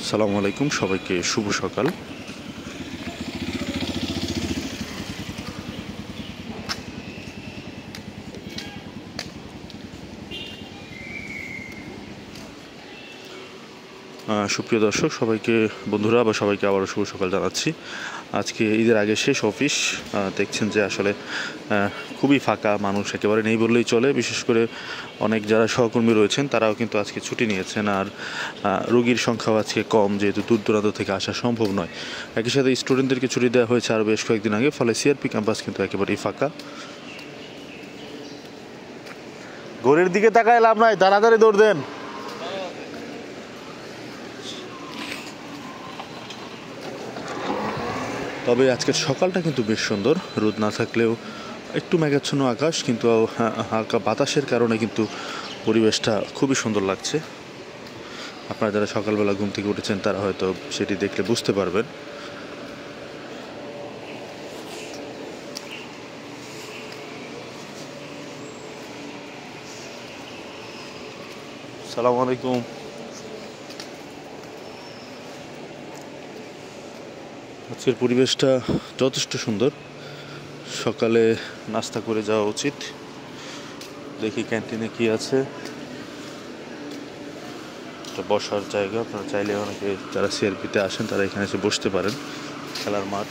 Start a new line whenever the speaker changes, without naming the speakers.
আসসালামু আলাইকুম, সবাইকে শুভ সকাল। সুপ্রিয় দর্শক, সবাইকে বন্ধুরা বা সবাইকে আবারও শুভ সকাল জানাচ্ছি। আজকে ঈদের আগে শেষ অফিস। দেখছেন যে আসলে খুবই ফাঁকা, মানুষ একেবারে নেই বললেই চলে। বিশেষ করে অনেক যারা সহকর্মী রয়েছেন তারাও কিন্তু আজকে ছুটি নিয়েছেন। আর রোগীর সংখ্যাও আজকে কম, যেহেতু দূর দূরান্ত থেকে আসা সম্ভব নয়। একই সাথে স্টুডেন্টদেরকে ছুটি দেওয়া হয়েছে আরও বেশ কয়েকদিন আগে, ফলে সিআরপি ক্যাম্পাস কিন্তু একেবারেই ফাঁকা। ঘড়ির দিকে তাকায় লাভ নাই, তাড়াতাড়ি দৌড় দেন। তবে আজকের সকালটা কিন্তু বেশ সুন্দর, রোদ না থাকলেও একটু মেঘাচ্ছন্ন আকাশ, কিন্তু হালকা বাতাসের কারণে কিন্তু পরিবেশটা খুবই সুন্দর লাগছে। আপনারা যারা সকালবেলা ঘুম থেকে উঠেছেন তারা হয়তো সেটি দেখলে বুঝতে পারবেন। আসসালামু আলাইকুম। আজকের পরিবেশটা যথেষ্ট সুন্দর। সকালে নাস্তা করে যাওয়া উচিত। দেখি ক্যান্টিনে কি আছে। একটা বসার জায়গা, আপনারা চাইলে অনেকে যারা সিআরপিতে আসেন তারা এখানে এসে বসতে পারেন। খেলার মাঠ।